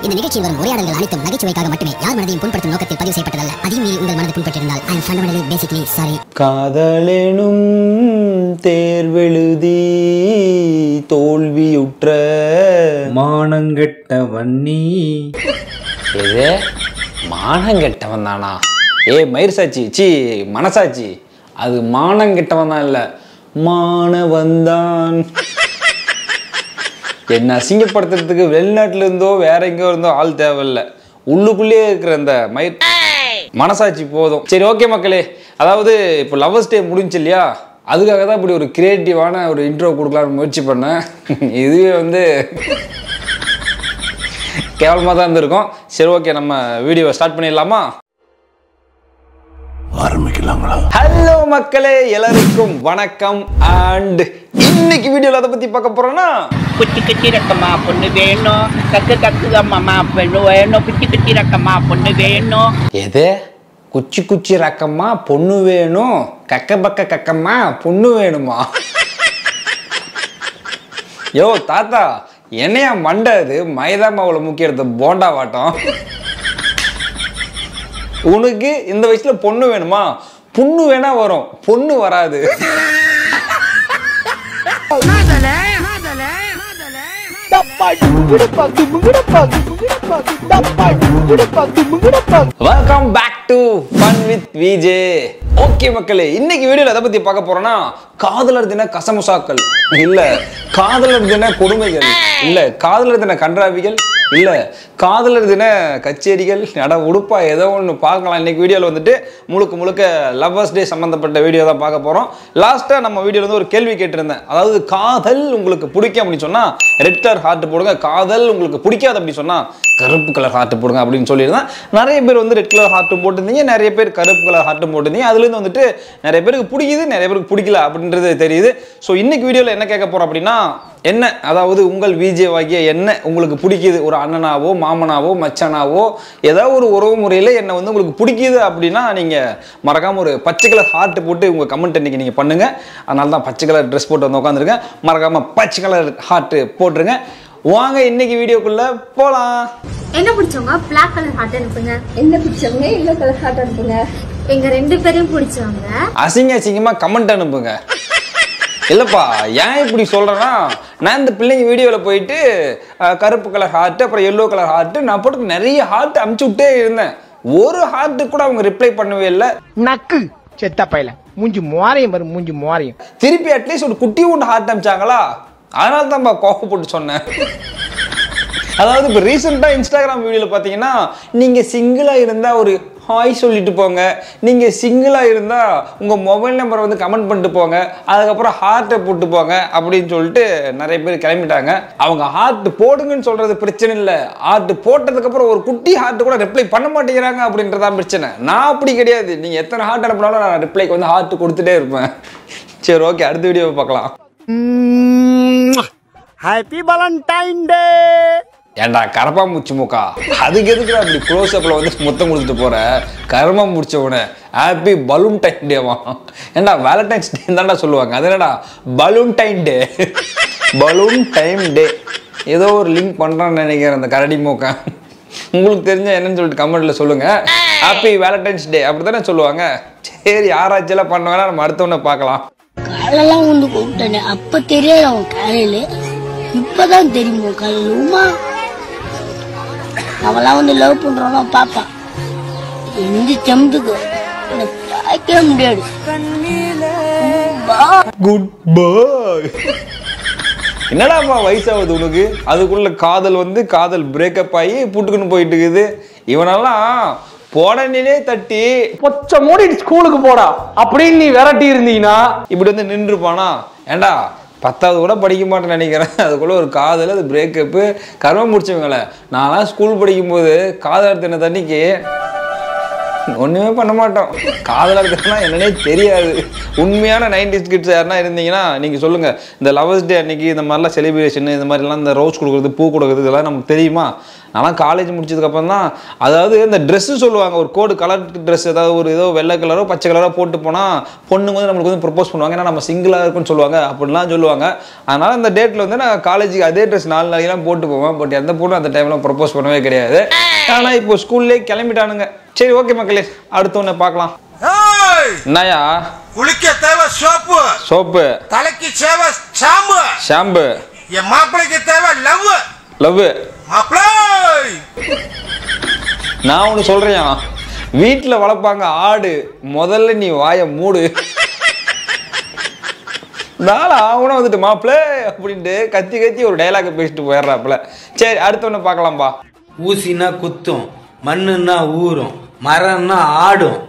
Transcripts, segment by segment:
இந்த நிகழ்ச்சியில் வரும் உரையாடல்கள் அனைத்தும் நகைச்சுவைக்காக மட்டுமே யார் மனதையும் புண்படுத்தும் நோக்கத்தில் பதிவு செய்யப்பட்டதல்ல. அதையும் மீறி உங்கள் மனதை புண்பட்டிருந்தால் I am fundamentally basically sorry. காதலெனும் தேர்வெழுதி தோல்வியுற்ற மானங்கெட்டவன் நீ. எது மானங்கெட்டவன் தானா? மயிர்சாச்சி சி மனசாச்சி, அது மானங்கெட்டவன் தான், இல்லை மானவன்தான். என்ன அசிங்கப்படுத்துறதுக்கு வெளிநாட்டுல இருந்தோ வேற எங்கேயோ இருந்தோ ஆள் தேவையில்லை, உள்ளுக்குள்ளேயே இருக்கிற அந்த மனசாட்சி போதும். சரி, ஓகே மக்களே, அதாவது இப்போ லவ்வர்ஸ் டே முடிஞ்சு இல்லையா, அதுக்காக தான் இப்படி ஒரு கிரியேட்டிவான ஒரு இன்ட்ரோ கொடுக்கலான்னு முயற்சி பண்ணேன். இதுவே கேவலமாக தான் இருந்திருக்கும். சரி, ஓகே, நம்ம வீடியோவை ஸ்டார்ட் பண்ணிடலாமா? ஆரம்பிக்கலாங்களா? ஹலோ மக்களே, எல்லாருக்கும் வணக்கம். அண்ட் இன்னைக்கு வீடியோல அதை பத்தி பார்க்க போறோம்னா, குச்சி குச்சி ரக்கமா பொண்ணு வேணும், கக்கு கக்கு அம்மா பெண்ணு வேணும், குச்சி குச்சி ரக்கமா பொண்ணு வேணும். எது குச்சி குச்சி ரக்கமா பொண்ணு வேணும், கக்க பக்க கக்கம்மா பொண்ணு வேணுமா? யோ தாத்தா, என்னையா மண்டை அது மைதா மாவுல முக்கிய எடுத்த போண்டா வாட்டம். உனக்கு இந்த வயசுல பொண்ணு வேணுமா? பொண்ணு வேணா வரும், பொண்ணு வராது. Welcome back to fun with VJ. Okay மக்களே, இன்னைக்கு வீடியோல எதை பத்தி பார்க்க போறோம்னா, காதலர் தின கசமுசாக்கள் இல்ல, காதலர் தின கொடுமைகள் இல்ல, காதலர் தின கன்றாவிகள் இல்ல, காதலர் தின கச்சேரிகள், நட உடுப்பா ஏதோ ஒன்று பார்க்கலாம். இன்னைக்கு வீடியோவில் முழுக்க முழுக்க லவ்வர்ஸ் டே சம்மந்தப்பட்ட வீடியோ தான் பார்க்க போகிறோம். லாஸ்ட்டாக நம்ம வீடியோவில் ஒரு கேள்வி கேட்டிருந்தேன், அதாவது காதல் உங்களுக்கு பிடிக்கும் அப்படின்னு சொன்னால் ரெட் கலர் ஹார்ட் போடுங்க, காதல் உங்களுக்கு பிடிக்காது அப்படின்னு சொன்னால் கருப்பு கலர் ஹார்ட் போடுங்க அப்படின்னு சொல்லியிருந்தேன். நிறைய பேர் ரெட் கலர் ஹார்ட்டும் போட்டிருந்தீங்க, நிறைய பேர் கருப்பு கலர் ஹார்ட்டும் போட்டிருந்தீங்க. அதுலேருந்து நிறைய பேருக்கு பிடிக்குது, நிறைய பேருக்கு பிடிக்கல அப்படின்றது தெரியுது. ஸோ இன்னைக்கு வீடியோவில் என்ன கேட்க போகிறோம் அப்படின்னா, என்ன அதாவது உங்கள் விஜே வாகிய என்ன உங்களுக்கு பிடிக்குது, ஒரு அண்ணனாவோ மாமனாவோ மச்சானாவோ ஏதாவது ஒரு உறவு முறையில் என்ன உங்களுக்கு பிடிக்குது அப்படின்னா நீங்கள் மறக்காமல் ஒரு பச்சை கலர் ஹார்ட் போட்டு உங்கள் கமெண்ட் இன்னைக்கு நீங்கள் பண்ணுங்கள். அதனால தான் பச்சை கலர் ட்ரெஸ் போட்டு உட்காந்துருக்கேன். மறக்காமல் பச்சை கலர் ஹார்ட் போட்டுருங்க. வாங்க இன்னைக்கு வீடியோக்குள்ள போலாம். என்ன பிடிச்சவங்க பிளாக் கலர் ஹார்ட் அனுப்புங்க, என்ன பிடிச்சவங்க எல்லோ கலர் ஹார்ட் அனுப்புங்க. எங்க ரெண்டு பேரையும் பிடிச்சவங்க அசிங்கமா கமெண்ட் அனுப்புங்க. இல்லப்பா, ஏன் இப்படி சொல்றேன்னா, நான் இந்த பிள்ளைங்க வீடியோவில் போயிட்டு கருப்பு கலர் ஹார்ட் அப்புறம் எல்லோ கலர் ஹார்ட் நான் போட்டு நிறைய ஹார்ட் அமுச்சு விட்டே இருந்தேன். ஒரு ஹார்ட்டு கூட அவங்க ரிப்ளை பண்ணவே இல்லை. நக்கு செத்த பையல மூஞ்சி மோரையும் வரும், மூஞ்சி மோரையும். திருப்பி அட்லீஸ்ட் ஒரு குட்டி ஒன்று ஹார்ட் அமிச்சாங்களா, அதனால தான் கோவம் போட்டு சொன்னேன். அதாவது இப்போ ரீசெண்டாக இன்ஸ்டாகிராம் வீடியோவில் பார்த்தீங்கன்னா, நீங்கள் சிங்கிளாக இருந்தால் ஒரு ஹாய் சொல்லிட்டு போங்க, நீங்கள் சிங்கிளாக இருந்தால் உங்கள் மொபைல் நம்பரை கமெண்ட் பண்ணிட்டு போங்க, அதுக்கப்புறம் ஹார்ட்டை போட்டு போங்க அப்படின்னு சொல்லிட்டு நிறைய பேர் கிளம்பிட்டாங்க. அவங்க ஹார்ட் போடுங்கன்னு சொல்கிறது பிரச்சனை இல்லை, ஹார்ட் போட்டதுக்கப்புறம் ஒரு குட்டி ஹார்ட் கூட ரிப்ளை பண்ண மாட்டேங்கிறாங்க அப்படின்றதான் பிரச்சனை. நான் அப்படி கிடையாது, நீங்கள் எத்தனை ஹார்ட் அனுப்பினாலும் நான் ரிப்ளைக்கு ஹார்ட் கொடுத்துட்டே இருப்பேன். சரி, ஓகே, அடுத்த வீடியோவை பார்க்கலாம். ஹாப்பி வேலண்டைன் டே. ஏண்டா கரப்பா மூச்சு மூக்கா, அதுக்கு எதுக்கு அப்படி க்ளோஸ் அப்ல முத்தம் கொடுத்துட்டு போற? கர்மம் முடிச்சவன ஹாப்பி பலூன் டைம் டேவா? ஏண்டா வேலண்டைன்ஸ் டே தான்டா சொல்லுவாங்க, அது என்னடா பலூன் டைம் டே? பலூன் டைம் டே ஏதோ ஒரு லிங்க் பண்றான்னு நினைக்கிறேன் அந்த கரடி மூக்கா. உங்களுக்கு தெரிஞ்ச என்னன்னு சொல்லிட்டு கமெண்ட்ல சொல்லுங்க. ஹாப்பி வேலண்டைன்ஸ் டே அப்படித்தானே சொல்லுவாங்க. சரி, ஆராய்ச்சியெல்லாம் பண்ணுவாங்க, நம்ம அடுத்தவனை பார்க்கலாம். காலெல்லாம் வந்து கூப்பிட்டேன், அப்ப தெரியாது அவன் காலையில, இப்பதான் தெரியுமா காலையில உமா அவெல்லாம் லவ் பண்றானா பாப்பா எந்த செம்புக்கு பார்க்கவே முடியாது. குட் பாய். என்னடாப்பா வயசாகுது உனக்கு, அதுக்குள்ள காதல் காதல் பிரேக்கப் ஆகி புட்டுக்குன்னு போயிட்டு இருக்குது. இவனெல்லாம் போடனே தட்டி பொச்ச மூடி ஸ்கூலுக்கு போடா அப்படின்னு நீ விரட்டி இருந்தீங்கன்னா இப்படி நின்றுப்பானா? ஏண்டா 10வது கூட படிக்க மாட்டேன்னு நினைக்கிறேன், அதுக்குள்ள ஒரு காதல், அது பிரேக்கப்பு, கர்மம் முடிச்சவங்கள. நான்லாம் ஸ்கூல் படிக்கும்போது காதல் தின தண்ணிக்கு ஒண்ணுமே பண்ண மாட்டோம். காதலர்னா என்னன்னே தெரியாது. உண்மையான 90s கிட்ஸ் யாருன்னா இருந்தீங்கன்னா நீங்க சொல்லுங்க. இந்த லவர்ஸ் டே அன்னைக்கு இந்த மாதிரிலாம் செலிப்ரேஷன், இந்த மாதிரிலாம் இந்த ரோஸ் கொடுக்குறது, பூ கொடுக்குறது, இதெல்லாம் நமக்கு தெரியுமா? ஆனால் காலேஜ் முடிச்சதுக்கப்புறம் தான், அதாவது இந்த ட்ரெஸ்ஸு சொல்லுவாங்க, ஒரு கோடு கலர் ட்ரெஸ், ஏதாவது ஒரு ஏதோ வெள்ளை கலரோ பச்சை கலரோ போட்டு போனால் பொண்ணுங்க வந்து நம்மளுக்கு வந்து ப்ரப்போஸ் பண்ணுவாங்க. ஏன்னா நம்ம சிங்கிளாக இருக்குன்னு சொல்லுவாங்க, அப்படிலாம் சொல்லுவாங்க. அதனால் அந்த டேட்டில் வந்து நான் காலேஜுக்கு அதே ட்ரெஸ் 4 நாளைக்கெல்லாம் போட்டு போவேன். பட் எந்த பொண்ணும் அந்த டைமில் ப்ரப்போஸ் பண்ணவே கிடையாது. ஆனால் இப்போ ஸ்கூல்லே கிளம்பிட்டானுங்க. சரி, ஓகே மக்களே, அடுத்த ஒன்று பார்க்கலாம். என்னயா? குளிக்க தேவை சோப்பு, சோப்பு. தலைக்கு தேவை ஷாம்பு, ஷாம்பு. என் மாப்பிளைக்கு தேவை லவ், லவ். மாப்பிளை நான் ஒன்று சொல்றேன், வீட்டில் வளர்ப்பாங்க ஆடு, முதல்ல நீ வாயை மூடு. நாளை ஆகுனா வந்துட்டு மாப்பிள்ள அப்படின்ட்டு கத்தி கத்தி ஒரு டைலாக் பேசிட்டு போயிடுறாப்புல. சரி, அடுத்த ஒன்று பார்க்கலாம்பா. ஊசினா குத்தும், மண்ணுன்னா ஊறும், மரம்னா ஆடும்,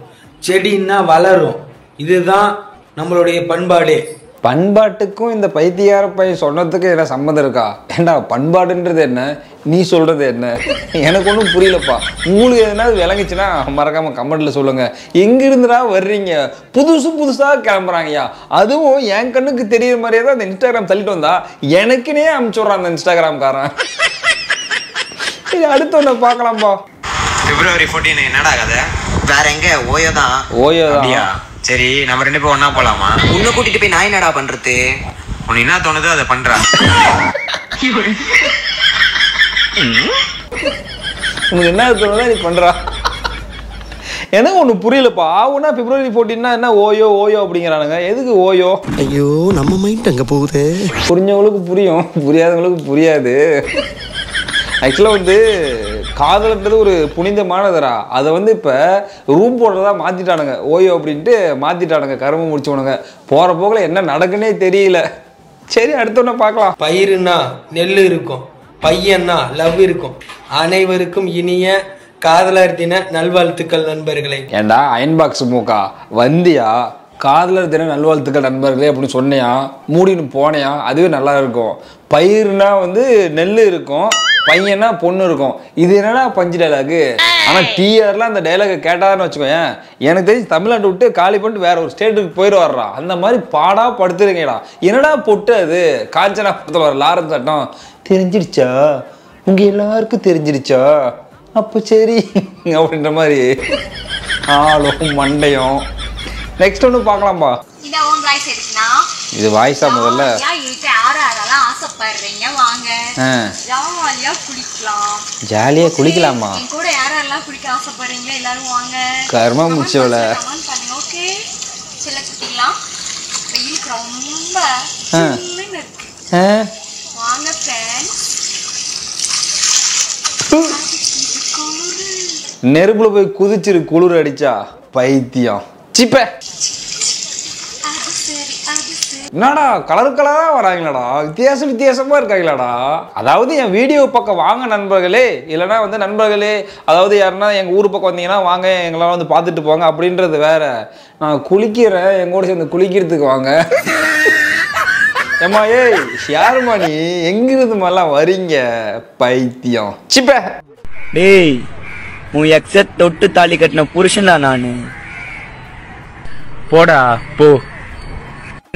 செடின்னா வளரும். இதுதான் நம்மளுடைய பண்பாடு. பண்பாட்டுக்கும் இந்த பைத்தியார பையன் சொன்னதுக்கு என்ன சம்மந்தம் இருக்கா? ஏண்டா, பண்பாடுன்றது என்ன, நீ சொல்றது என்ன? எனக்கு ஒன்றும் புரியலப்பா. உங்களுக்கு எதனாவது விளங்குச்சுன்னா மறக்காம கமெண்ட்ல சொல்லுங்க. எங்கிருந்துடா வர்றீங்க? புதுசாக கிளம்புறாங்கய்யா. அதுவும் என் கண்ணுக்கு தெரியுற மாதிரியே தான் அந்த இன்ஸ்டாகிராம் தள்ளிட்டு வந்தா எனக்குனே அனுப்பிச்சுடுறான் அந்த இன்ஸ்டாகிராம்காரன். அடுத்த ஒன்று பார்க்கலாம்பா. February 14 என்னடா கதை? வேற எங்க? ஓயோ தான். ஓயோ தான். சரி, நம்ம 2 பேரும் ஒண்ணா போலாமா? உன்னை கூட்டிட்டு போய் நான் என்னடா பண்றது? உனக்கு என்ன தோணுதோ அதை பண்றா. உனக்கு என்ன தோணுதோ நீ பண்றா. எனக்கு ஒண்ணு புரியலப்பா. ஆவுனா February 14 என்ன ஓயோ ஓயோ அப்படிங்கிறானுங்க. எதுக்கு ஓயோ? ஐயோ, நம்ம மைண்ட் அங்க போகுது. புரிஞ்சவங்களுக்கு புரியும், புரியாதவங்களுக்கு புரியாது. ஆக்சுவலாக வந்து காதல்ன்றது ஒரு புனிதமானதுரா. அதை வந்து இப்போ ரூம் போடுறதா மாற்றிட்டானுங்க. ஓயோ அப்படின்ட்டு மாற்றிட்டானுங்க. கரும்பு முடிச்சவனுங்க போகிற போக்கில் என்ன நடக்குன்னே தெரியல. சரி, அடுத்தோன்னு பார்க்கலாம். பயிருன்னா நெல் இருக்கும், பையன்னா லவ் இருக்கும். அனைவருக்கும் இனிய காதலர் தின நல்வாழ்த்துக்கள் நண்பர்களே. ஏண்டா அயன் பாக்ஸ் மூக்கா வந்தியா? காதலர் தின நல்வாழ்த்துக்கள் நண்பர்களே அப்படின்னு சொன்னியா, மூடின்னு போனையா, அதுவே நல்லா இருக்கும். பயிர்னா வந்து நெல் இருக்கும், பையனா பொண்ணு இருக்கும். இது என்னடா பஞ்சு டைலாகு? ஆனால் டிஆர்லாம் அந்த டைலாகை கேட்டான்னு வச்சுக்கோயேன், எனக்கு தெரிஞ்சு தமிழ்நாட்டை விட்டு காலி பண்ணிட்டு வேற ஒரு ஸ்டேட்டுக்கு போயிடுவார்றா. அந்த மாதிரி பாடா படுத்துருங்கடா. என்னடா பொட்டு அது? காஞ்சனா படத்தில் வர லாரன்ஸ் சட்டம் தெரிஞ்சிடுச்சா? உங்க எல்லாருக்கும் தெரிஞ்சிடுச்சா? அப்போ சரி அப்படின்ற மாதிரி ஆளும் மண்டையும். நெக்ஸ்ட் ஒன்று பார்க்கலாம்பா. இது வாய்ஸா முதல்ல? ஜாலியா குளிக்கலாமா? கர்மா முடிச்சவள நெருப்புல போய் குதிச்சிரு குளிர் அடிச்சா பைத்தியம். சிப்ப என்னடா கலர் கலரா வராங்களாடா, வித்தியாசமா இருக்காங்களாடா. அதாவது என் வீடியோ பக்கம் வாங்க நண்பர்களே, இல்லைன்னா வந்து நண்பர்களே, அதாவது யாருன்னா எங்கள் ஊர் பக்கம் வந்தீங்கன்னா வாங்க எங்களால் வந்து பார்த்துட்டு போங்க அப்படின்றது வேற. நான் குளிக்கிறேன், எங்கூட சேர்ந்து குளிக்கிறதுக்கு வாங்க. ஏம்மா ஏய் யாருமா நீ? எங்கிருந்து மாதிரிலாம் வரீங்க பைத்தியம். சிப்ப டேய், உன் எக்ஸ தொட்டு தாலி கட்டின புருஷன்டா நானு. போடா போ.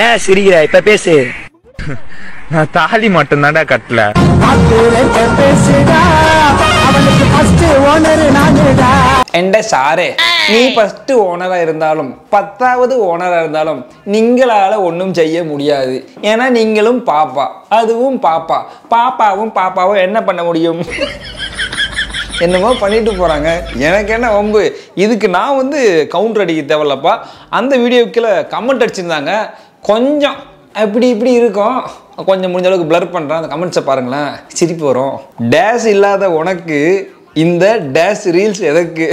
என்ன சிரிக்கிற? இப்ப பேசு. நான் தாலி மட்டும் தான்டா கட்டல. சாரே, நீ ஃபர்ஸ்ட் ஓனரா இருந்தாலும் 10வது ஓனரா இருந்தாலும் நீங்களால ஒன்றும் செய்ய முடியாது. ஏன்னா நீங்களும் பாப்பா, அதுவும் பாப்பா. பாப்பாவும் என்ன பண்ண முடியும்? என்னமோ பண்ணிட்டு போறாங்க. எனக்கு என்ன வம்பு? இதுக்கு நான் வந்து கவுண்டர் அடிக்க தேவையில்லப்பா. அந்த வீடியோக்குள்ள கமெண்ட் அடிச்சிருந்தாங்க, கொஞ்சம் அப்படி இப்படி இருக்கும், கொஞ்சம் முடிஞ்ச அளவுக்கு பிளர் பண்ணுறேன். அந்த கமெண்ட்ஸை பாருங்களேன், சிரிப்பு வரும். டேஷ் இல்லாத உனக்கு இந்த டேஷ் ரீல்ஸ் எதற்கு?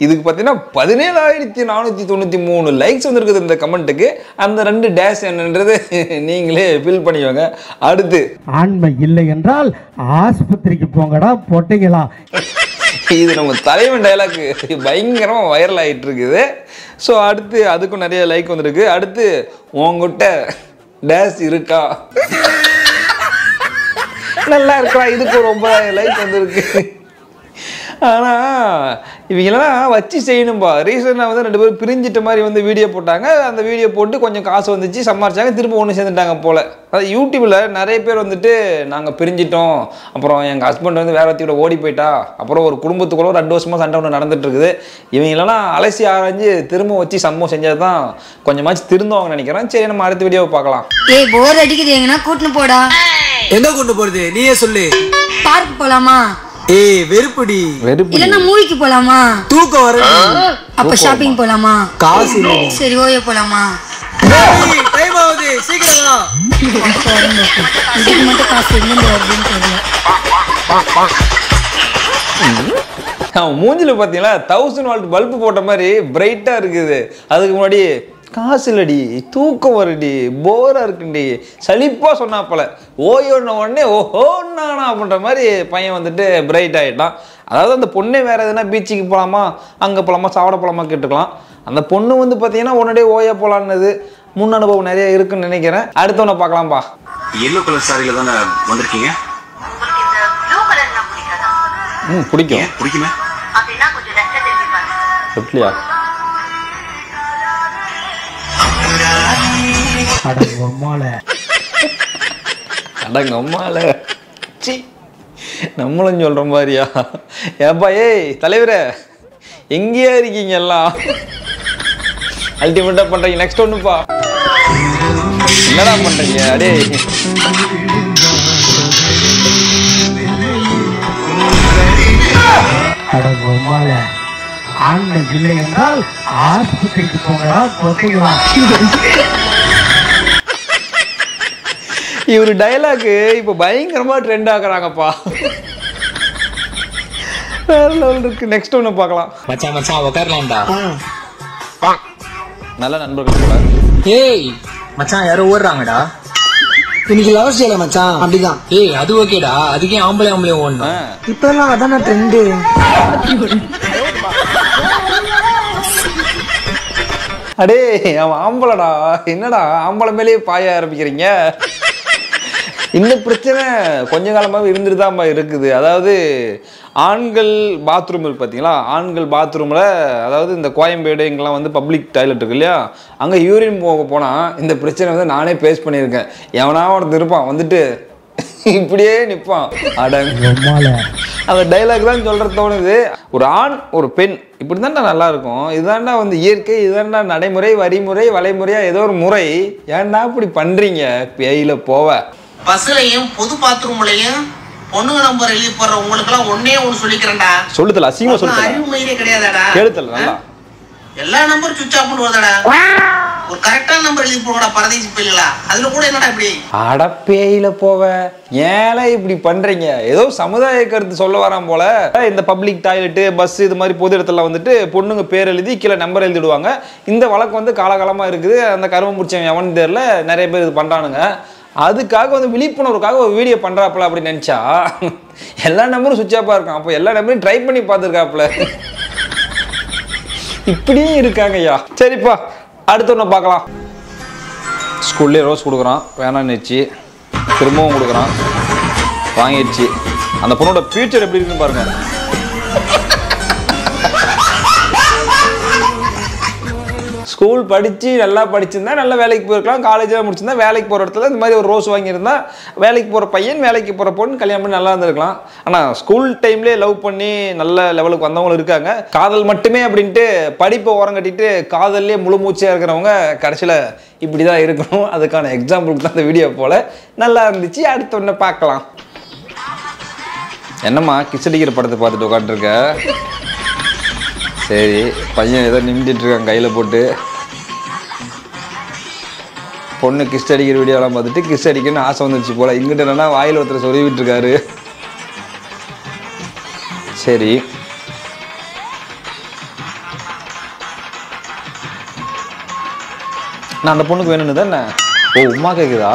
இதுக்கு பார்த்தீங்கன்னா 17,493 லைக்ஸ் வந்துருக்குது இந்த கமெண்ட்டுக்கு. அந்த 2 டேஷ் என்னன்றது நீங்களே ஃபில் பண்ணிக்கோங்க. அடுத்து, ஆண்மை இல்லை என்றால் ஆஸ்பத்திரிக்கு போங்கடா பொட்டைங்களா. இது நம்ம தலைவன் டைலாக் பயங்கரமாக வைரல் ஆகிட்டு இருக்குது. ஸோ அடுத்து அதுக்கும் நிறைய லைக் வந்துருக்கு. அடுத்து, உங்ககிட்ட டேஷ் இருக்கா? நல்லா இருக்கா? இதுக்கு ரொம்ப லைக் வந்துருக்கு. ஆனால் இவங்களெல்லாம் வச்சு செய்யணும்பா. ரீசெண்டாக வந்து 2 பேரும் பிரிஞ்சிட்ட மாதிரி வந்து வீடியோ போட்டாங்க. அந்த வீடியோ போட்டு கொஞ்சம் காசு வந்துச்சு, சம்பாரிச்சாங்க, திரும்ப ஒன்று சேர்ந்துட்டாங்க போல். அது யூடியூப்பில் நிறைய பேர் வந்துட்டு நாங்கள் பிரிஞ்சிட்டோம், அப்புறம் எங்கள் ஹஸ்பண்ட் வந்து வேற ஒருத்தியோட ஓடி போயிட்டா, அப்புறம் ஒரு குடும்பத்துக்குள்ள 2 வருஷமாக சண்டை ஒன்று நடந்துட்டு இருக்குது. இவங்களெல்லாம் அலசி ஆராய்ஞ்சு திரும்ப வச்சு சம்பவம் செஞ்சது தான் கொஞ்சமாச்சு திருந்தவங்க நினைக்கிறேன். சரி, நம்ம அடுத்த வீடியோவை பார்க்கலாம். ஏய் போர் அடிக்குது, எங்கன்னா கூட்டின்னு போடா. எங்க கொண்டு போறது நீயே சொல்லு. பார்க் போலாமா? ஏய் வெறுப்புடி. இல்லன்னா மூவிக்கு போலாமா? தூக்கம் வருது. அப்ப ஷாப்பிங் போலாமா? காசு இல்ல. சரி ஓயே போலாமா? ஏய் டைம் ஆகுது, சீக்கிரம் வா. இதுக்கு மட்டும் காசு எங்க வருதுன்னு தெரியல. மூஞ்சில பார்த்தீங்களா 1000 வால்ட் பல்பு போட்ட மாதிரி பிரைட்டாக இருக்குது. அதுக்கு முன்னாடி காசு இல்லடி, தூக்கம் வருடி, போராக இருக்குண்டி, சலிப்பாக சொன்னாப்பல. ஓயோன்ன உடனே ஓஹோ நானா அப்படின்ற மாதிரி பையன் வந்துட்டு பிரைட் ஆகிட்டான். அதாவது அந்த பொண்ணே வேறு எதுனா பீச்சுக்கு போகலாமா, அங்கே போகலாமா, சாப்பிட போகலாமா கேட்டுக்கலாம். அந்த பொண்ணு வந்து பார்த்தீங்கன்னா உடனே ஓயா போகலான்னது. முன் அனுபவம் நிறைய இருக்குன்னு நினைக்கிறேன். அடுத்தவனை பார்க்கலாம்பா. எல்லோ கலர் சாரியில தானே வந்திருக்கீங்க? பிடிக்கும். பிடிக்குமே. எப்படியா? அடங்கம்மால சி, நம்மளும் சொல்ற மாதிரியா? ஏப்பா ஏய் தலைவரே, எங்கேயா இருக்கீங்க எல்லாம்? அல்டிமேட்டா பண்றீங்க. நெக்ஸ்ட் ஒண்ணுப்பா. என்னடா பண்றீங்க? அடே ஆண்கள் இல்லை என்றால் ஆஸ்பத்திரிக்கு போங்கடா, கொத்தைகளா. இவரு டயலாக் இப்ப பயங்கரமா ட்ரெண்ட் ஆகுறாங்கப்பா. வேற லெவல் இருக்கு. நெக்ஸ்ட் ஒண்ணு பார்க்கலாம். மச்சான் மச்சான் உட்காரலாம்டா. நல்ல நண்பர்கள் போல. ஏய் மச்சான் யாரோ ஓடுறாங்கடா. இன்னைக்கு லவ் ஸ்டைல மச்சான் அப்படிதான். ஏய் அது ஓகேடா, அதுக்கே ஆம்பளை ஓடணும். இப்ப எல்லாம் அதான ட்ரெண்ட். அடே அவன் ஆம்பளடா, என்னடா ஆம்பளை மேலேயே பாய ஆரம்பிக்கிறீங்க? இந்த பிரச்சனை கொஞ்ச காலமாகவே இருந்துட்டு தான் இருக்குது. அதாவது ஆண்கள் பாத்ரூம் இருக்கு பார்த்தீங்களா, ஆண்கள் பாத்ரூமில், அதாவது இந்த கோயம்பேடு இங்கெல்லாம் வந்து பப்ளிக் டாய்லெட் இருக்கு இல்லையா, அங்கே யூரின் போக போனால் இந்த பிரச்சனை வந்து நானே ஃபேஸ் பண்ணியிருக்கேன். எவனா ஒருத்தர் இருப்பான் வந்துட்டு இப்படியே நிற்பான். அந்த டைலாக் தான் சொல்ற தோணுது. ஒரு ஆண் ஒரு பெண் இப்படி தான்டா நல்லா இருக்கும், இதுதான்டா வந்து இயற்கை, இதுதான்டா நடைமுறை, வரிமுறை, வலைமுறையா ஏதோ ஒரு முறை. ஏன்டா இப்படி பண்றீங்க? பேயில போவ. பஸ்லயும் பொது பாத்ரூம்லயும் பொண்ணுங்க நம்பர் எழுதி போடுற உங்களுக்கு எல்லாம் ஒன்னே ஒண்ணு சொல்லிக்கிறேன்டா. சொல்லுதல அசிங்கமா சொல்லுதல. அறிவு மயிரே கிடையாதாடா. கேளுதல நல்லா. எல்லா நம்பர் சுவிட்ச் ஆஃப் பண்ணி வருதாடா. ஒரு கரெக்டான நம்பர் எழுதி போடுடா பரதேசி பேயிலா. அதுல கூட என்னடா இப்படி? அட பேயில போவ. ஏல இப்படி பண்றீங்க? ஏதோ சமுதாய கருத்து சொல்ல வரான் போல. இந்த பப்ளிக் டாய்லெட், பஸ் இது மாதிரி பொது இடத்துல வந்துட்டு பொண்ணுங்க பேர் எழுதி கீழே நம்பர் எழுதிடுவாங்க. இந்த வழக்கம் வந்து காலகாலமா இருக்குது. அந்த கரும முடிச்சவன் எவன் தெரியல, நிறைய பேர் இது பண்றானுங்க. அதுக்காக வந்து விழிப்புணர்வுக்காக ஒரு வீடியோ பண்றாப்புல அப்படின்னு நினைச்சா எல்லா நம்பரும் சுவிட்ச் ஆஃபா இருக்கும். அப்போ எல்லா நம்பரையும் ட்ரை பண்ணி பார்த்துருக்காப்புல. இப்படியும் இருக்காங்கய்யா. சரிப்பா, அடுத்த ஒன்று பார்க்கலாம். ஸ்கூல்லேயே ரோஸ் கொடுக்குறான், வேணான்னுச்சு, திரும்பவும் கொடுக்குறான், வாங்கிடுச்சு. அந்த பொண்ணோட ஃபியூச்சர் எப்படி இருக்குன்னு பாருங்க. ஸ்கூல் படித்து நல்லா படிச்சிருந்தா நல்ல வேலைக்கு போயிருக்கலாம், காலேஜாக முடிச்சிருந்தா வேலைக்கு போகிற இடத்துல இந்த மாதிரி ஒரு ரோஸ் வாங்கியிருந்தா வேலைக்கு போகிற பையன், வேலைக்கு போகிற பொண்ணு கல்யாணம் பண்ணி நல்லா இருந்திருக்கலாம். ஆனால் ஸ்கூல் டைம்லேயே லவ் பண்ணி நல்ல லெவலுக்கு வந்தவங்களும் இருக்காங்க. காதல் மட்டுமே அப்படின்ட்டு படிப்பை ஓரம் கட்டிட்டு காதல்லே முழு மூச்சியாக இருக்கிறவங்க கடைசியில் இப்படி தான் இருக்கணும். அதுக்கான எக்ஸாம்பிளுக்கு தான் இந்த வீடியோ போல். நல்லா இருந்துச்சு. அடுத்த ஒன்று பார்க்கலாம். என்னம்மா கிஸ் அடிக்கிற படத்தை பார்த்துட்டு உட்காந்துருக்க? சரி, பையன் ஏதோ நிமிட்டிட்டு இருக்கான் கையில் போட்டு. பொண்ணு கிஸ் அடிக்கிற வீடியோலாம் பார்த்துட்டு கிஸ் அடிக்கணும்னு ஆசை வந்துருச்சு போல. இங்கிட்ட என்னன்னா வாயில் ஒருத்தர் சொருவிட்டு இருக்காரு. சரி, நான் அந்த பொண்ணுக்கு வேணும்னு தானே. ஓ, உமா கேக்குதா?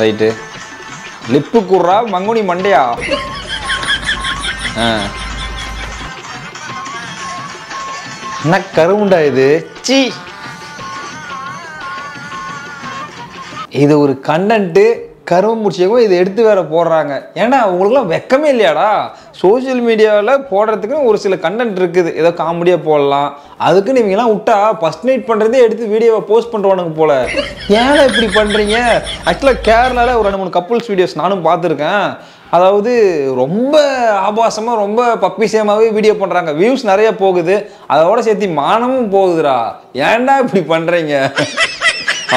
ரைட்டு. லிப்பு குர்ரா மங்குனி மண்டையா? என்ன கருவுண்டா இது? சி, இது ஒரு கண்டென்ட். கருவம் முடிச்சவங்க இதை எடுத்து வேற போடுறாங்க. ஏன்னா அவங்களுக்குலாம் வெக்கமே இல்லையாடா? சோசியல் மீடியாவில் போடுறதுக்கு ஒரு சில கண்டென்ட் இருக்குது, ஏதோ காமெடியாக போடலாம். அதுக்கு நீங்களாம் விட்டா ஃபர்ஸ்ட் நைட் பண்ணுறதே எடுத்து வீடியோவை போஸ்ட் பண்ணுவானுங்க போல. ஏன்னா இப்படி பண்ணுறீங்க? ஆக்சுவலாக கேரளாவில் ஒரு 2-3 கப்புள்ஸ் வீடியோஸ் நானும் பார்த்துருக்கேன். அதாவது ரொம்ப ஆபாசமாக ரொம்ப பப்பிசேமாகவே வீடியோ பண்ணுறாங்க. வியூஸ் நிறைய போகுது, அதோட சேர்த்து மானமும் போகுதுடா. ஏன்டா இப்படி பண்ணுறீங்க?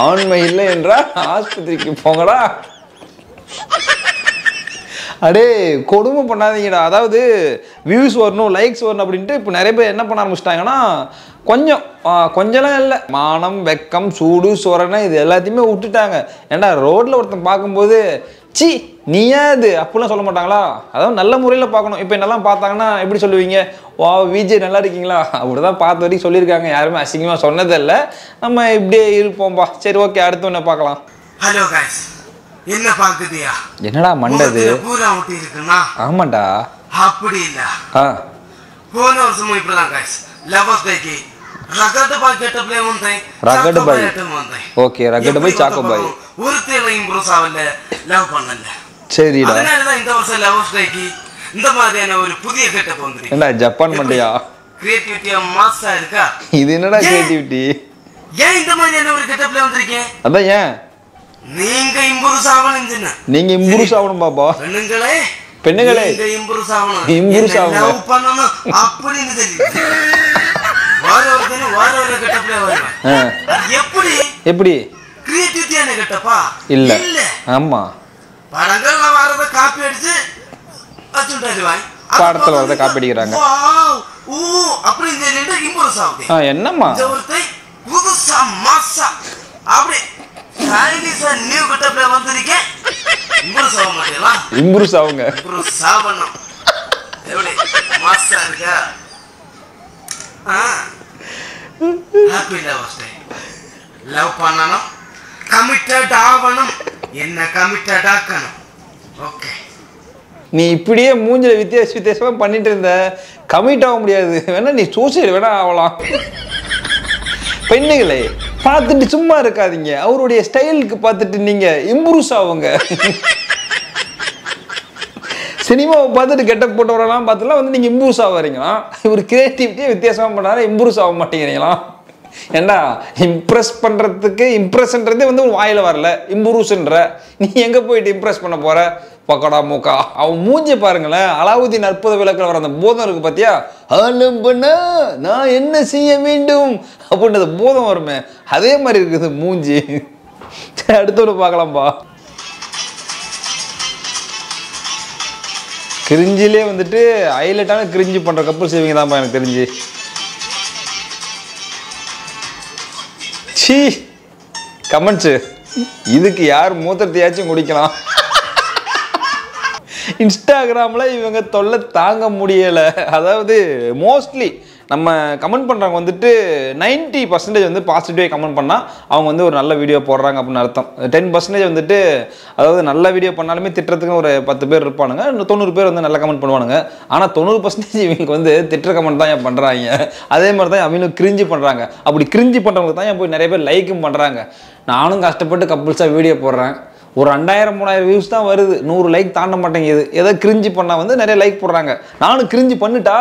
ஆண்மை இல்லை என்றால் ஆஸ்பத்திரிக்கு போங்கடா. அடே கொடுமை பண்ணாதீங்கடா. அதாவது வியூஸ் வரணும், லைக்ஸ் வரணும் அப்படின்ட்டு இப்போ நிறைய பேர் என்ன பண்ண ஆரம்பிச்சிட்டாங்கன்னா, கொஞ்சம்லாம் இல்லை, மானம் வெக்கம் சூடு சொரணை இது எல்லாத்தையுமே விட்டுட்டாங்க. ஏன்டா ரோட்டில் ஒருத்தன் பார்க்கும்போது சி நீயா அது அப்படிலாம் சொல்ல மாட்டாங்களா? அதாவது நல்ல முறையில் பார்க்கணும். இப்போ என்னெல்லாம் பார்த்தாங்கன்னா எப்படி சொல்லுவீங்க? வா விஜய் நல்லா இருக்கீங்களா அப்படி தான் பார்த்த வரைக்கும் சொல்லியிருக்காங்க. யாருமே அசிங்கமாக சொன்னதில்லை. நம்ம இப்படியே இருப்போம்பா. சரி ஓகே, அடுத்து ஒன்று பார்க்கலாம். ஹலோ கைஸ், என்ன பார்க்குதியா? என்னடா மண்டது? பூரா ஊட்டி இருக்குன்னா? ஆமாண்டா. அப்படி இல்ல, போன வருஷமும் இப்படிதான் கைஸ். லவர்ஸ் டேக்கு ரகட் பாய் கெட்டப்ல வந்தேன். ரகட் பாய், ஓகே ரகட் பாய் சாக்கோ பாய் ஒருத்தேல இம்ப்ரூவ் ஆவல, லவ் பண்ணல. சரிடா, அதனால இந்த வருஷம் லவர்ஸ் டேக்கு இந்த மாதிரியான ஒரு புதிய கெட்டப் வந்திருக்கு. என்ன ஜப்பான் மண்டையா? கிரியேட்டிவிட்டியா மாஸா இருக்கா? இது என்னடா கிரியேட்டிவிட்டி? ஏன் இந்த மாதிரியான ஒரு கெட்டப்ல வந்திருக்கீங்க? அதான் ஏன் நீங்க இம்ப்ரூவ் ஆவணும். நீங்க இம்ப்ரூவ் ஆவணும் பாபா. பெண்ணுங்களே நீங்க இம்ப்ரூவ் ஆவணும். இம்ப்ரூவ் ஆவணும். லவ் பண்ணனும் அப்படின்னு தெரியுது. வார கெட்டப்ல வருவேன். எப்படி கிரியேட்டிவிட்டியான கெட்டப்பா? இல்ல. ஆமா, படங்கள்ல வரத காப்பி அடிச்சு அச்சுட்டாடுவாய். படத்துல வரத காப்பி அடிக்கறாங்க. ஓ அப்படி இந்த இம்ப்ரூவ் ஆகுது. என்னம்மா ஜவர்த்தை புதுசா மாஸா அப்படி சாய்னிஸா நியூ கெட்டப்ல வந்திருக்கே. இம்ப்ரூவ் ஆக மாட்டேங்களா? இம்ப்ரூவ் ஆவுங்க. இம்ப்ரூவ் ஆவணும். எப்படி மாஸா இருக்கா? ஹாப்பி லவர்ஸ் டே. லவ் பண்ணணும், கமிட்டட் ஆகணும். என்ன கமிட்டட் ஆக்கணும். ஓகே, நீ இப்படியே மூஞ்சில வித்தியாசமா பண்ணிட்டு இருந்த, கமிட் ஆக முடியாது. வேணா நீ சூசைட் வேணா ஆகலாம். பெண்ணுகளே பார்த்துட்டு சும்மா இருக்காதீங்க. அவருடைய ஸ்டைலுக்கு பார்த்துட்டு நீங்க இம்ப்ரூவ் ஆகுங்க. சினிமாவை பார்த்துட்டு கெட்டப் போட்டு வரலாம் பார்த்துலாம் வந்து நீங்கள் இம்ப்ரூவ் ஆகிறீங்களா? இவர் கிரியேட்டிவிட்டியே வித்தியாசமாக பண்ணாரு, இம்ப்ரூவ் ஆக மாட்டேங்கிறீங்களா? ஏண்டா இம்ப்ரெஸ் பண்ணுறதுக்கு இம்ப்ரெஸ்ன்றதே வந்து ஒரு வாயில் வரல, இம்ப்ரூவ்ஸ்ன்ற நீ எங்கே போயிட்டு இம்ப்ரெஸ் பண்ண போகிற? பக்கடா மூக்கா. அவன் மூஞ்சி பாருங்களேன், அலாவுதீன் அற்புத விளக்கில் வர அந்த போதம் இருக்குது பார்த்தியா? பண்ணா நான் என்ன செய்ய வேண்டும் அப்படின்றது போதம் வருமே, அதே மாதிரி இருக்குது மூஞ்சி. அடுத்தவரை பார்க்கலாம்ப்பா. கிரிஞ்சிலே வந்துட்டு ஹைலைட்டான கிரிஞ்சி பண்ணுற கப்புள் சேவிங்க தான்ப்பா எனக்கு தெரிஞ்சு. சீ கமெண்ட்ஸு, இதுக்கு யார் மூத்திரத்தையாச்சும் குடிக்கலாம். இன்ஸ்டாகிராமில் இவங்க தொல்லை தாங்க முடியலை. அதாவது மோஸ்ட்லி நம்ம கமெண்ட் பண்ணுறவங்க வந்துட்டு 90% வந்து பாசிட்டிவாக கமெண்ட் பண்ணால் அவங்க வந்து ஒரு நல்ல வீடியோ போடுறாங்க அப்படின்னு அர்த்தம். 10% வந்துட்டு அதாவது நல்ல வீடியோ பண்ணாலுமே திட்டுறதுக்கு ஒரு 10 பேர் இருப்பானுங்க, 90 பேர் வந்து நல்ல கமெண்ட் பண்ணுவானுங்க. ஆனால் 90% இவங்க வந்து திட்டுற கமெண்ட் தான் ஏன் பண்ணுறாங்க. அதே மாதிரி தான் அவங்களும் கிரிஞ்சி பண்ணுறாங்க. அப்படி கிரிஞ்சி பண்ணுறவங்க தான் ஏன் போய் நிறைய பேர் லைக்கும் பண்ணுறாங்க. நானும் கஷ்டப்பட்டு கப்புள்ஸாக வீடியோ போடுறேன், ஒரு 2000-3000 வியூஸ் தான் வருது, 100 லைக் தாண்ட மாட்டேங்குது. ஏதோ கிரிஞ்சி பண்ணா வந்து நிறைய லைக் போடுறாங்க. நானும் கிரிஞ்சி பண்ணிட்டா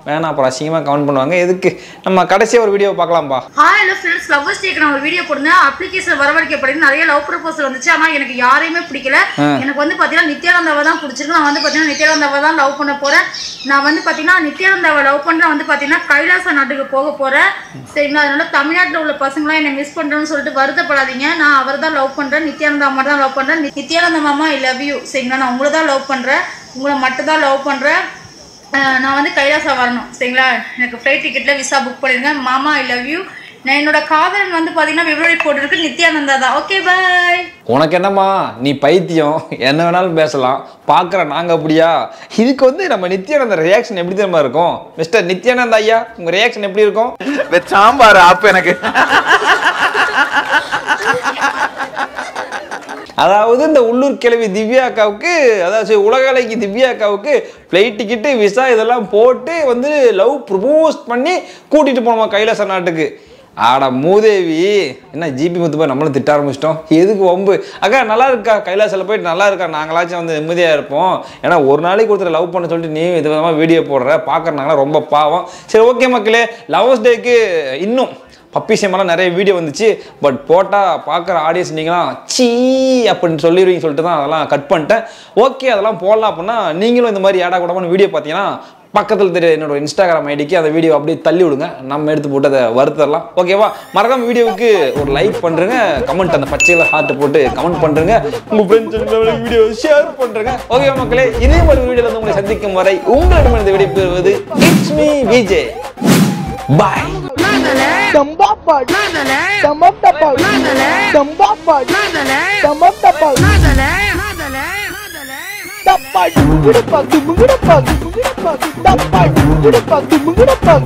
வேணா அப்புறம் அசிங்கமா கமெண்ட் பண்ணுவாங்க. எதுக்கு? நம்ம கடைசியா ஒரு வீடியோ பார்க்கலாம்பா. ஹாய் ஹலோ ஃப்ரெண்ட்ஸ், லவ்வர்ஸ் டேக்கு நான் ஒரு வீடியோ போடுறேன். அப்ளிகேஷன் வரவழைக்கப்படி நிறைய லவ் ப்ரொபோசல் வந்துச்சு. ஆனா எனக்கு யாரையுமே பிடிக்கல. எனக்கு வந்து பாத்தீங்கன்னா நித்யானந்தாவை தான் பிடிச்சிருக்கு. நான் வந்து பாத்தீங்கன்னா நித்யானந்தாவை தான் லவ் பண்ண போறேன். நான் வந்து பாத்தீங்கன்னா நித்யானந்தாவை லவ் பண்றேன். வந்து பாத்தீங்கன்னா கைலாச நாட்டுக்கு போக போறேன். சரிங்களா? அதனால தமிழ்நாட்டில் உள்ள பசங்களாம் என்னை மிஸ் பண்றேன்னு சொல்லிட்டு வருத்தப்படாதீங்க. நான் அவர் தான் லவ் பண்றேன், நித்யானந்தா மட்டும் தான் லவ் பண்றேன். நித்யானந்தா மாமா ஐ லவ் யூ. சரிங்களா? நான் உங்களை தான் லவ் பண்றேன், உங்களை மட்டும் தான் லவ் பண்றேன். நான் வந்து கைலாசா வரணும். சரிங்களா? எனக்கு ஃப்ளைட் டிக்கெட்ல விசா புக் பண்ணிருங்க. மாமா ஐ லவ் யூ. நான் என்னோட காதலன் வந்து பாத்தீங்கன்னா பிப்ரவரி போட்டுருக்கு, நித்யானந்தா தான். Okay bye. உனக்கு என்னம்மா, நீ பைத்தியம், என்ன வேணாலும் பேசலாம், பார்க்குற நாங்கள் அப்படியா? இதுக்கு வந்து நம்ம நித்யானந்தா ரியாக்ஷன் எப்படி தெரியுமா இருக்கும்? மிஸ்டர் நித்யானந்தா ஐயா, உங்கள் ரியாக்ஷன் எப்படி இருக்கும்? சாம்பார் அப்போ எனக்கு அதாவது இந்த உள்ளூர் கிழவி திவ்யாக்காவுக்கு, அதாவது உலகலைக்கு திவ்யாக்காவுக்கு ஃப்ளைட் டிக்கெட்டு விசா இதெல்லாம் போட்டு வந்து லவ் ப்ரப்போஸ் பண்ணி கூட்டிகிட்டு போனோமா கைலாச நாட்டுக்கு. ஆடா மூதேவி, என்ன ஜிபி முத்து போய் நம்மளும் திட்ட ஆரம்பிச்சிட்டோம். எதுக்கு வம்பு? அக்கா நல்லா இருக்கா, கைலாசில் போயிட்டு நல்லா இருக்கா, நாங்களாச்சும் வந்து நிம்மதியாக இருப்போம். ஏன்னா ஒரு நாளைக்கு ஒருத்தர் லவ் பண்ண சொல்லிட்டு நீ இது விதமாக வீடியோ போடுற, பார்க்குறாங்களா ரொம்ப பாவம். சரி ஓகே மக்களே, லவர்ஸ் டேக்கு இன்னும் பப்பிசேமெல்லாம் நிறைய வீடியோ வந்துச்சு. பட் போட்டால் பார்க்குற ஆடியன்ஸ் நீங்களாம் சீ அப்படின்னு சொல்லிடுவீங்க சொல்லிட்டு தான் அதெல்லாம் கட் பண்ணிட்டேன். ஓகே, அதெல்லாம் போடலாம் அப்படின்னா நீங்களும் இந்த மாதிரி ஏடா கூடமான வீடியோ பார்த்தீங்கன்னா பக்கத்தில் தெரிய என்னோட இன்ஸ்டாகிராம் ஐடிக்கு அந்த வீடியோ அப்படியே தள்ளி விடுங்க, நம்ம எடுத்து போட்டு அதை வருத்தரலாம். ஓகேவா? மறக்காம வீடியோவுக்கு ஒரு லைக் பண்ணுறேங்க, கமெண்ட் அந்த பச்சையில் ஹார்ட் போட்டு கமெண்ட் பண்ணுறேங்க, உங்கள் ஃப்ரெண்ட்ஸ் வீடியோ ஷேர் பண்ணுறேங்க. ஓகேவா மக்களே, இதே மாதிரி வீடியோவில் வந்து உங்களை சந்திக்கும் வரை உங்களிடமிருந்து விடைபெறுவது இட்ஸ் மீ விஜே. பாய்.